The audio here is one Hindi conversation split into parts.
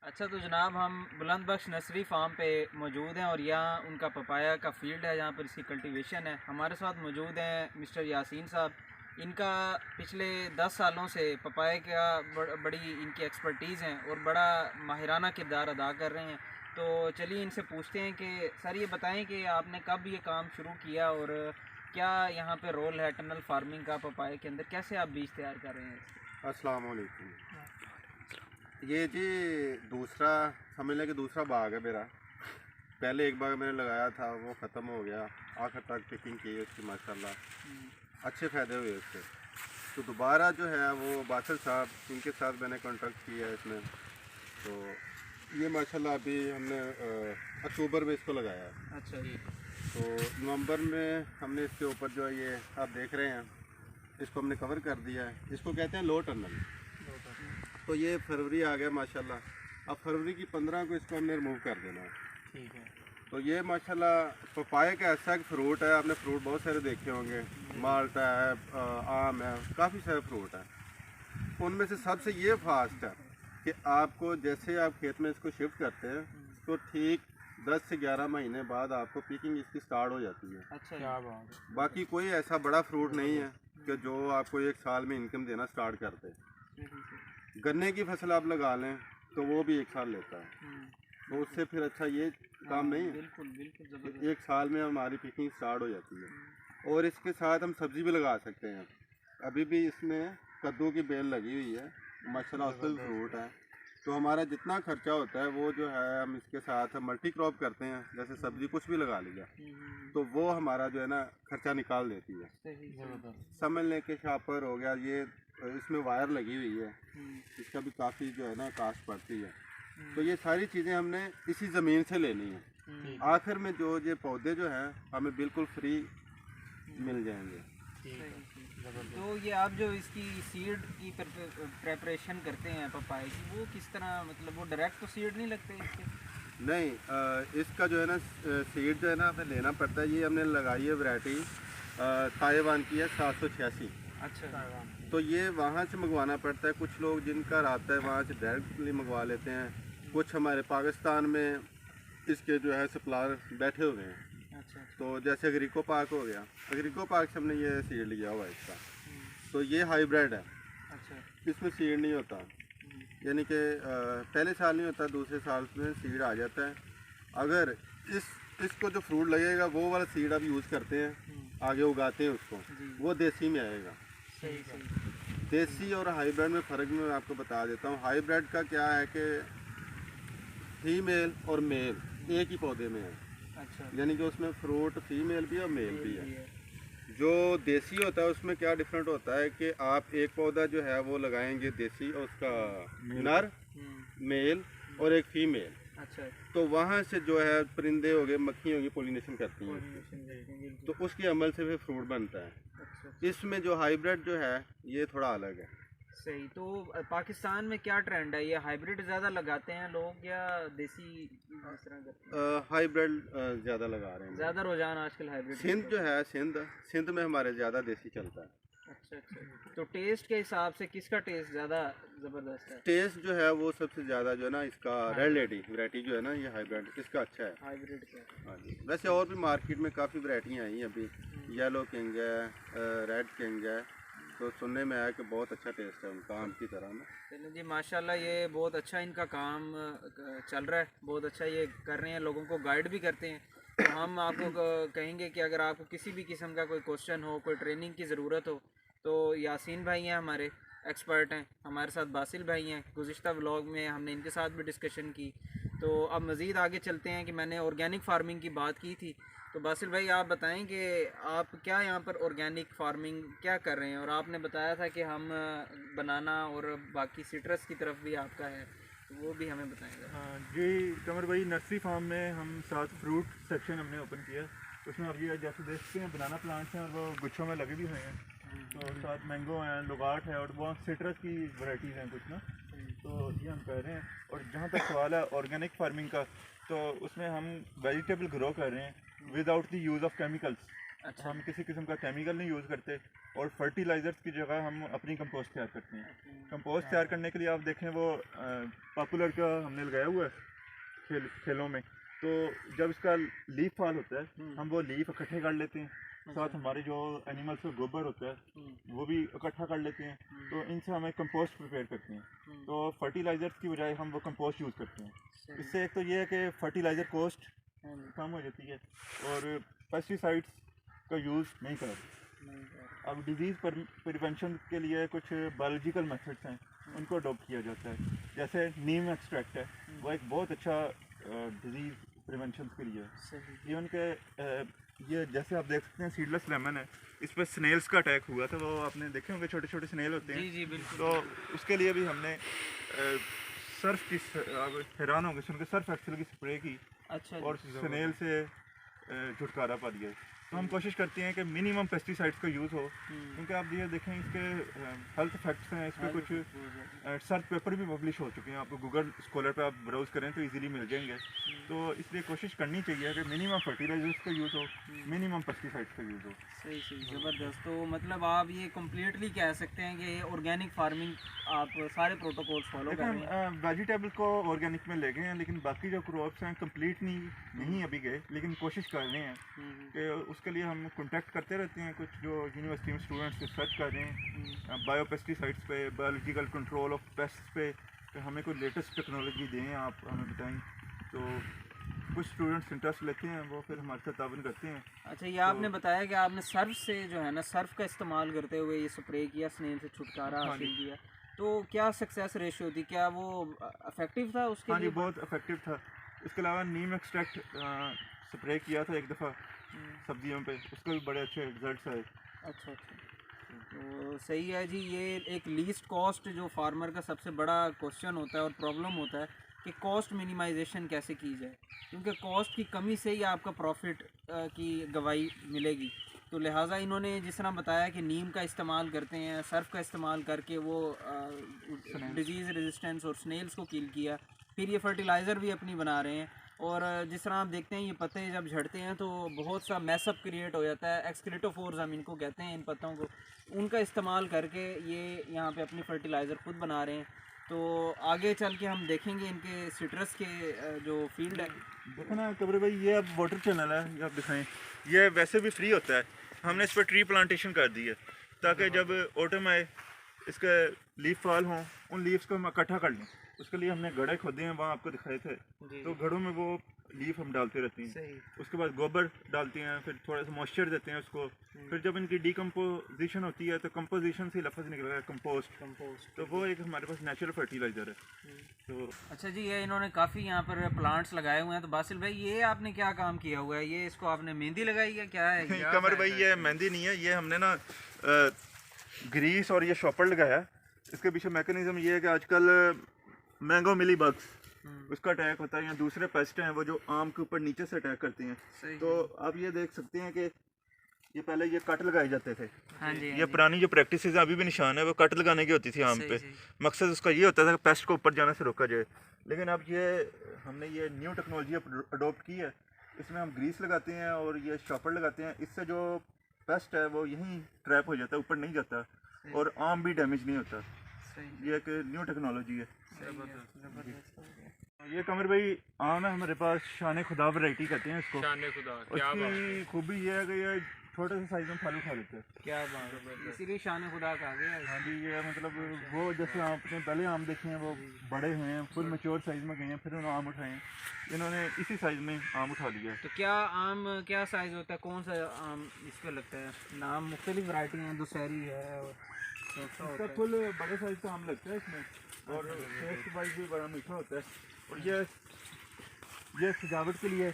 अच्छा तो जनाब हम बुलंद बख्श नर्सरी फार्म पे मौजूद हैं और यहाँ उनका पपाया का फील्ड है जहाँ पर इसकी कल्टीवेशन है। हमारे साथ मौजूद हैं मिस्टर यासीन साहब। इनका पिछले 10 सालों से पपाया का बड़ी इनकी एक्सपर्टीज़ हैं और बड़ा माहिराना किरदार अदा कर रहे हैं। तो चलिए इनसे पूछते हैं कि सर ये बताएं कि आपने कब ये काम शुरू किया और क्या यहाँ पे रोल है टनल फार्मिंग का पपाया के अंदर, कैसे आप बीज तैयार कर रहे हैं? अस्सलाम वालेकुम। ये जी दूसरा समझ लें कि दूसरा बाग है मेरा। पहले एक बाग मैंने लगाया था, वो ख़त्म हो गया, आखिर तक पिकिंग की उसकी माशाल्लाह अच्छे फ़ायदे हुए उससे। तो दोबारा जो है वो बासिल साहब इनके साथ मैंने कॉन्ट्रैक्ट किया है इसमें। तो ये माशाल्लाह अभी हमने अक्टूबर में इसको लगाया है। अच्छा जी। तो नवंबर में हमने इसके ऊपर जो है ये आप देख रहे हैं, इसको हमने कवर कर दिया है। इसको कहते हैं लो टनल। तो ये फरवरी आ गया माशाल्लाह। अब फरवरी की 15 को इसको हमने रिमूव कर देना है। ठीक है। तो ये माशाल्लाह पपाया का ऐसा एक फ्रूट है, आपने फ्रूट बहुत सारे देखे होंगे, माल्टा है, आम है, काफ़ी सारे फ्रूट है। उनमें से सबसे ये फास्ट है कि आपको जैसे आप खेत में इसको शिफ्ट करते हैं तो ठीक 10 से 11 महीने बाद आपको पिकिंग इसकी स्टार्ट हो जाती है। अच्छा क्या बात है। बाकी कोई ऐसा बड़ा फ्रूट नहीं है कि जो आपको एक साल में इनकम देना स्टार्ट कर दे। गन्ने की फसल आप लगा लें तो वो भी एक साल लेता है, तो उससे फिर अच्छा ये काम नहीं है। बिल्कुल बिल्कुल एक साल में हमारी पिकिंग स्टार्ट हो जाती है। और इसके साथ हम सब्ज़ी भी लगा सकते हैं। अभी भी इसमें कद्दू की बेल लगी हुई है माशाल्लाह, उस पर भी फ्रूट है। तो हमारा जितना खर्चा होता है वो जो है हम इसके साथ मल्टी क्रॉप करते हैं, जैसे सब्ज़ी कुछ भी लगा लिया तो वो हमारा जो है ना खर्चा निकाल देती है। समझ लें कि शापर हो गया, ये इसमें वायर लगी हुई है, इसका भी काफ़ी जो है ना कास्ट पड़ती है। तो ये सारी चीज़ें हमने इसी ज़मीन से लेनी है। आखिर में जो ये पौधे जो हैं हमें बिल्कुल फ्री मिल जाएंगे। तो ये आप जो इसकी सीड की प्रेपरेशन करते हैं पपाया की, वो किस तरह, मतलब वो डायरेक्ट तो सीड नहीं लगते इसके? नहीं, इसका जो है ना सीड जो है ना हमें लेना पड़ता है। ये हमने लगाई है वैरायटी ताइवान की है 786। अच्छा। तो ये वहाँ से मंगवाना पड़ता है। कुछ लोग जिनका रास्ता है वहाँ से डायरेक्टली मंगवा लेते हैं। कुछ हमारे पाकिस्तान में इसके जो है सप्लायर बैठे हुए हैं। अच्छा। तो जैसे अग्रिको पार्क हो गया, अग्रिको पार्क से हमने ये सीड लिया हुआ है इसका। तो ये हाइब्रिड है। अच्छा। इसमें सीड नहीं होता, यानी कि पहले साल नहीं होता, दूसरे साल में सीड आ जाता है। अगर इसको जो फ्रूट लगेगा वो वाला सीड आप यूज़ करते हैं, आगे उगाते हैं उसको, वो देसी में आएगा। सही। देसी और हाइब्रिड में फ़र्क मैं आपको बता देता हूँ। हाइब्रिड का क्या है कि फीमेल और मेल एक ही पौधे में है। अच्छा। यानी कि उसमें फ्रूट फीमेल भी और मेल भी है। जो देसी होता है उसमें क्या डिफरेंट होता है कि आप एक पौधा जो है वो लगाएंगे देसी और उसका नर मेल और एक फीमेल। अच्छा। तो वहाँ से जो है परिंदे हो गए, मक्खी होगी, पोलिनेशन करती हैं, तो उसके अमल से फिर फ्रूट बनता है। अच्छा। इसमें जो हाइब्रिड जो है ये थोड़ा अलग है। सही। तो पाकिस्तान में क्या ट्रेंड है, ये हाइब्रिड ज़्यादा लगाते हैं लोग या देसी इस तरह करते हैं? हाइब्रिड ज़्यादा लगा रहे हैं, ज़्यादा रुझान आजकल हाइब्रिड। सिंध जो है सिंध में हमारे ज़्यादा देसी चलता है। अच्छा। तो टेस्ट के हिसाब से किसका टेस्ट ज़्यादा ज़बरदस्त है? टेस्ट जो है वो सबसे ज़्यादा जो है ना इसका रेड लेडी वैरायटी जो है ना, ये हाइब्रिड इसका अच्छा है। हाइब्रिड का। हाँ जी। वैसे और भी मार्केट में काफ़ी वैरायटियाँ आई हैं अभी, येलो किंग है, रेड किंग है। तो सुनने में आया कि बहुत अच्छा टेस्ट है उनका, आम की तरह ना। चलिए जी, माशाल्लाह ये बहुत अच्छा इनका काम चल रहा है, बहुत अच्छा ये कर रहे हैं, लोगों को गाइड भी करते हैं। तो हम आपको कहेंगे कि अगर आपको किसी भी किस्म का कोई क्वेश्चन हो, कोई ट्रेनिंग की ज़रूरत हो, तो यासीन भाई हैं हमारे एक्सपर्ट हैं, हमारे साथ बासिल भाई हैं। गुज़िश्ता व्लॉग में हमने इनके साथ भी डिस्कशन की। तो अब मज़ीद आगे चलते हैं कि मैंने ऑर्गेनिक फार्मिंग की बात की थी। तो बासिल भाई आप बताएं कि आप क्या यहाँ पर ऑर्गेनिक फार्मिंग क्या कर रहे हैं, और आपने बताया था कि हम बनाना और बाकी सिट्रस की तरफ भी आपका है, तो वो भी हमें बताएंगे। जी कमर भाई, नर्सरी फार्म में हम साथ फ्रूट सेक्शन हमने ओपन किया। उसमें अब ये जैसे देखते हैं बनाना प्लांट्स हैं और वो गुच्छों में लगे भी हुए हैं। तो साथ मैंगो हैं, लोगाट है और वो सिट्रस की वैरायटीज़ हैं कुछ ना। तो ये हम कर रहे हैं। और जहाँ तक सवाल है ऑर्गेनिक फार्मिंग का, तो उसमें हम वेजिटेबल ग्रो कर रहे हैं without the use of chemicals. अच्छा। हम किसी किस्म का केमिकल नहीं यूज़ करते और फर्टिलाइज़र्स की जगह हम अपनी कंपोस्ट तैयार करते हैं। कंपोस्ट तैयार करने के लिए आप देखें वो पॉपुलर का हमने लगाया हुआ है खेलों में, तो जब इसका लीफ फॉल होता है हम वो लीफ इकट्ठे कर लेते हैं, साथ हमारे जो एनिमल्स का गोबर होता है वो भी इकट्ठा कर लेते हैं, तो इनसे हमें कंपोस्ट प्रिपेयर करते हैं। तो फर्टिलाइज़र्स की बजाय हम वो कंपोस्ट यूज़ करते हैं। इससे एक तो ये है कि फर्टिलाइज़र कॉस्ट कम हो जाती है और पेस्टिसाइड्स का यूज़ नहीं करते। अब डिजीज़ प्रिवेंशन के लिए कुछ बायोलॉजिकल मेथड्स हैं, उनको अडॉप्ट किया जाता है। जैसे नीम एक्सट्रैक्ट है, वो एक बहुत अच्छा डिजीज़ प्रिवेंशन के लिए है। ये उनके ये जैसे आप देख सकते हैं सीडलेस लेमन है, इस पर स्नेल्स का अटैक हुआ था, वो आपने देखे होंगे छोटे छोटे स्नेल होते हैं। जी जी बिल्कुल। तो उसके लिए भी हमने सर्फ की आप हैरान होंगे सुन के सर्फ एक्सेल की स्प्रे की अच्छा और स्नेल से छुटकारा पा दिया। तो हम कोशिश करते हैं कि मिनिमम पेस्टिसाइड्स का यूज़ हो, क्योंकि आप ये देखें इसके हेल्थ इफेक्ट्स हैं, इस पर कुछ रिसर्च पेपर भी पब्लिश हो चुके हैं, आपको गूगल स्कॉलर पे आप ब्राउज़ करें तो इजीली मिल जाएंगे। तो इसलिए कोशिश करनी चाहिए कि मिनिमम फर्टिलाइजर्स का यूज़ हो, मिनिमम पेस्टिसाइड्स का यूज़ हो। सही सही ज़बरदस्त। तो मतलब आप ये कम्प्लीटली कह सकते हैं कि ऑर्गेनिक फार्मिंग आप सारे प्रोटोकॉल्स फॉलो कर रहे हैं। वेजिटेबल को ऑर्गेनिक में ले गए हैं, लेकिन बाकी जो क्रॉप्स हैं कंप्लीट नहीं अभी गए, लेकिन कोशिश कर रहे हैं कि उसके लिए हम कांटेक्ट करते रहते हैं। कुछ जो यूनिवर्सिटी में स्टूडेंट्स रिसर्च कर रहे हैं बायो पेस्टिसाइड्स पे, बायोलॉजिकल कंट्रोल ऑफ पेस्ट पे, तो हमें कोई लेटेस्ट टेक्नोलॉजी दें, आप हमें बताएं। तो कुछ स्टूडेंट्स इंटरेस्ट लेते हैं, वो फिर हमारे साथ तावन करते हैं। अच्छा, ये आपने बताया कि आपने सर्फ से जो है ना, सर्फ का इस्तेमाल करते हुए ये स्प्रे किया, स्नेल से छुटकारा हासिल किया, तो क्या सक्सेस रेशियो थी, क्या वो इफेक्टिव था उसके हाँ लिए? जी, बहुत इफेक्टिव था। इसके अलावा नीम एक्सट्रैक्ट स्प्रे किया था एक दफ़ा सब्जियों पे, उसके भी बड़े अच्छे रिजल्ट्स आए। अच्छा अच्छा, तो सही है जी। ये एक लीस्ट कॉस्ट जो फार्मर का सबसे बड़ा क्वेश्चन होता है और प्रॉब्लम होता है कि कॉस्ट मिनिमाइजेशन कैसे की जाए, क्योंकि कॉस्ट की कमी से ही आपका प्रॉफिट की गवाही मिलेगी। तो लिहाजा इन्होंने जिस तरह बताया कि नीम का इस्तेमाल करते हैं, सर्फ का इस्तेमाल करके वो डिजीज़ रेजिस्टेंस और स्नेल्स को किल किया, फिर ये फर्टिलाइज़र भी अपनी बना रहे हैं। और जिस तरह आप देखते हैं ये पत्ते जब झड़ते हैं तो बहुत सा मैसअप क्रिएट हो जाता है, एक्सक्रीटोफोर्स हम इनको कहते हैं इन पत्तों को, उनका इस्तेमाल करके ये यहाँ पे अपनी फर्टिलाइज़र खुद बना रहे हैं। तो आगे चल के हम देखेंगे इनके सिट्रस के जो फील्ड है। देखो ना कब्र भाई, ये अब वाटर चैनल है, ये आप दिखाएं, ये वैसे भी फ्री होता है। हमने इस पर ट्री प्लांटेशन कर दी है ताकि जब ऑटम आए इसके लीफ फॉल हों, उन लीव्स को हम इकट्ठा कर लें। उसके लिए हमने गड्ढे खोदे हैं, वहाँ आपको दिखाए थे। तो गड्ढों में वो लीफ हम डालते रहते हैं। सही। उसके बाद गोबर डालते हैं, फिर थोड़ा सा मॉइस्चर देते हैं उसको। फिर जब इनकी डिकम्पोजिशन होती है तो कंपोजिशन से लफ्ज़ निकल गया कंपोस्ट, तो वो एक हमारे पास नेचुरल फर्टिलाइज़र है। तो अच्छा जी, ये इन्होंने काफ़ी यहाँ पर प्लांट्स लगाए हुए हैं। तो बासिल भाई, ये आपने क्या काम किया हुआ है? ये इसको आपने मेहंदी लगाई है, क्या है ये? कमर भाई, ये मेहंदी नहीं है, ये हमने ना ग्रीस और ये शॉपर लगाया है। इसके पीछे मैकेनिज्म ये है कि आजकल मैंगो मिली बग्स, उसका अटैक होता है, या दूसरे पेस्ट हैं वो जो आम के ऊपर नीचे से अटैक करते हैं। तो आप ये देख सकते हैं कि ये पहले ये कट लगाए जाते थे। हाँ जी, ये पुरानी जो प्रैक्टिस है अभी भी निशान है, वो कट लगाने की होती थी आम पे। मकसद उसका ये होता था कि पेस्ट को ऊपर जाने से रोका जाए। लेकिन अब ये हमने ये न्यू टेक्नोलॉजी अडोप्ट की है, इसमें हम ग्रीस लगाते हैं और ये शॉपर लगाते हैं। इससे जो पेस्ट है वो यहीं ट्रैप हो जाता है, ऊपर नहीं जाता और आम भी डैमेज नहीं होता। ये एक न्यू टेक्नोलॉजी है। ये कमर भाई आम है हमारे पास, शान खुदा वैरायटी कहते हैं इसको। शान खुदा, क्या बात है। उसकी खूबी ये है कि ये छोटे से साइज में फल उठा लेते हैं। क्या बात है, इसीलिए शान खुदा कहा गया है। हाँ जी, ये मतलब वो जैसे आपने पहले आम देखे हैं वो बड़े हुए हैं, फुल मैच्योर साइज में गए हैं, फिर उन्होंने आम उठाए हैं, इन्होंने इसी साइज में आम उठा लिया है। तो क्या आम क्या साइज़ होता है, कौन सा आम इस पर लगता है? नाम मुख्तलिफ वैरायटी हैं, दुशहरी है और इसका फुल बड़े साइज का आम लगता है इसमें, और टेस्ट वाइज भी बड़ा मीठा होता है। और ये सजावट के लिए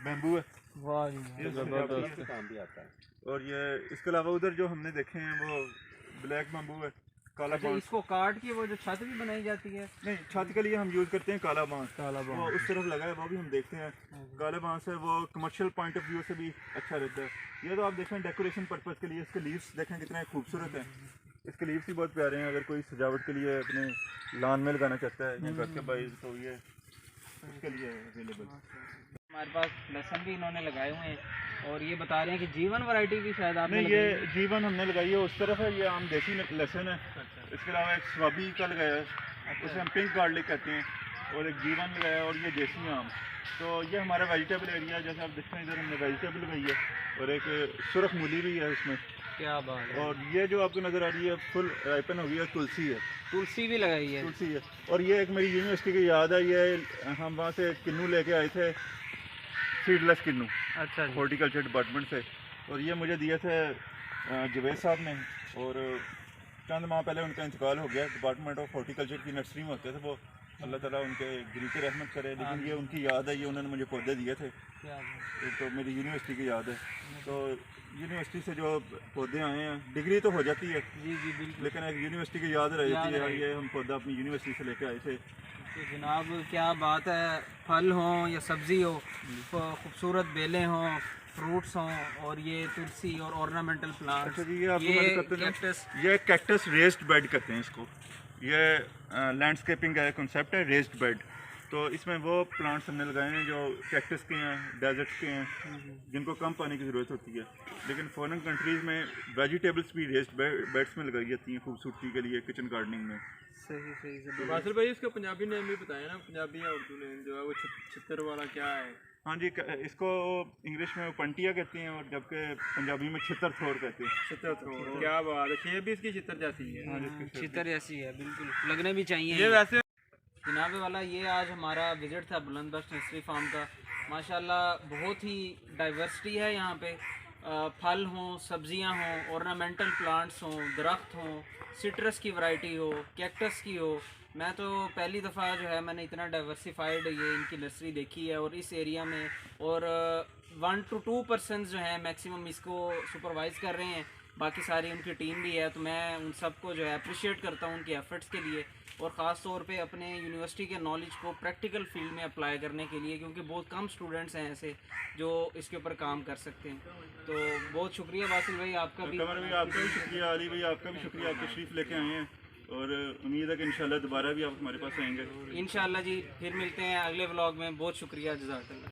बैम्बू है, वाह जी, ये जबरदस्त काम भी आता है। और ये इसके अलावा उधर जो हमने देखे हैं वो ब्लैक बैम्बू है, काला अच्छा, बांस। इसको काट के वो जो छत भी बनाई जाती है? नहीं, छत के लिए हम यूज़ करते हैं काला बांस। वो उस तरफ लगा है, वो भी हम देखते हैं। काला बांस है, वो कमर्शियल पॉइंट ऑफ व्यू से भी अच्छा रहता है। ये तो आप देखें डेकोरेशन पर्पज़ के लिए, इसके लीव्स देखें कितने खूबसूरत हैं। इसके लीव्स भी बहुत प्यारे हैं, अगर कोई सजावट के लिए अपने लान में लगाना चाहता है या घर के बाहर, तो ये उसके लिए अवेलेबल। हमारे पास लहसुन भी इन्होंने लगाए हुए हैं और ये बता रहे हैं कि जीवन वैरायटी की शायद आपने नहीं, ये जीवन हमने लगाई है उस तरफ है, ये आम देसी लहसुन है। इसके अलावा एक स्वाबी का लगाया है, उसे हम पिंक गार्लिक कहते हैं, और एक जीवन लगाया है, और ये देसी आम। तो ये हमारा वेजिटेबल एरिया है, जैसे आप देखते हैं इधर हमने वेजिटेबल लगाई है, और एक सुरख मूली भी है इसमें। क्या बात है। और ये जो आपको नज़र आ रही है फुल राइपन हो गई है, तुलसी है। तुलसी भी लगाई है। तुलसी है। और ये एक मेरी यूनिवर्सिटी की याद है, ये हम वहाँ से किन्नू लेके आए थे, सीडलेस किन्नू, अच्छा हॉर्टिकल्चर डिपार्टमेंट से। और ये मुझे दिए थे जवेद साहब ने, और चंद माह पहले उनका इंतकाल हो गया। डिपार्टमेंट ऑफ हॉर्टिकल्चर की नर्सरी में होते थे वो, अल्लाह ताला उनके दिल की रहमत करे। लेकिन ये उनकी याद है, ये उन्होंने मुझे पौधे दिए थे। तो मेरी यूनिवर्सिटी की याद है। तो यूनिवर्सिटी से जो पौधे आए हैं, डिग्री तो हो जाती है जी जी बिल्कुल, लेकिन एक यूनिवर्सिटी की याद रह जाती है। ये हम पौधा अपनी यूनिवर्सिटी से लेके आए थे। तो जनाब क्या बात है, फल हों या सब्ज़ी हो, खूबसूरत बेलें हों, फ्रूट्स हों, और ये तुलसी और ऑर्नामेंटल प्लांट्स। अच्छा जी, ये आपको कैक्टस, ये कैक्टस रेस्ड बेड कहते हैं इसको। ये लैंडस्केपिंग का कॉन्सेप्ट है, रेस्ड बेड। तो इसमें वो प्लांट्स हमने लगाए हैं जो कैक्टस के हैं, डेजर्ट्स के हैं, जिनको कम पानी की ज़रूरत होती है। लेकिन फॉरेन कंट्रीज़ में वेजिटेबल्स भी रेस्ड बेड्स में लगाई जाती हैं खूबसूरती के लिए, किचन गार्डनिंग में। सही सही तो बासिल भाई इसका पंजाबी नेम भी बताया ना, पंजाबी या उर्दू नेम जो है वो छितर वाला क्या है? हाँ जी, इसको इंग्लिश में पंटिया कहते हैं, और जबकि पंजाबी में छितर थ्रोर कहते हैं। छितर थ्रोर, क्या बात है, शेप भी इसकी छितर जैसी है। हाँ, जिसकी चितर जैसी है, बिल्कुल लगने भी चाहिए। ये वैसे जनाब वाला, ये आज हमारा विज़िट था बुलंदबख्श नर्सरी फार्म का। माशाल्लाह बहुत ही डाइवर्सिटी है यहाँ पे। फल हों, सब्जियाँ हों, ऑर्नामेंटल प्लांट्स हों, दरख्त हों, सिट्रस की वैरायटी हो, कैक्टस की हो। मैं तो पहली दफ़ा जो है मैंने इतना डाइवर्सिफाइड ये इनकी नर्सरी देखी है, और इस एरिया में। और 1 to 2% जो है मैक्सिमम इसको सुपरवाइज़ कर रहे हैं, बाकी सारी उनकी टीम भी है। तो मैं उन सबको जो है अप्रिशिएट करता हूँ उनके एफर्ट्स के लिए, और ख़ास तौर पे अपने यूनिवर्सिटी के नॉलेज को प्रैक्टिकल फील्ड में अप्लाई करने के लिए, क्योंकि बहुत कम स्टूडेंट्स हैं ऐसे जो इसके ऊपर काम कर सकते हैं। तो बहुत शुक्रिया बासिल भाई आपका भी। कमर भाई आपका भी शुक्रिया, अली भाई आपका भी शुक्रिया, आप तशरीफ़ लेके आए हैं, और उम्मीद है कि इंशाल्लाह दोबारा भी आप हमारे पास आएंगे। इंशाल्लाह जी, फिर मिलते हैं अगले व्लॉग में। बहुत शुक्रिया, जज़ाकल्लाह।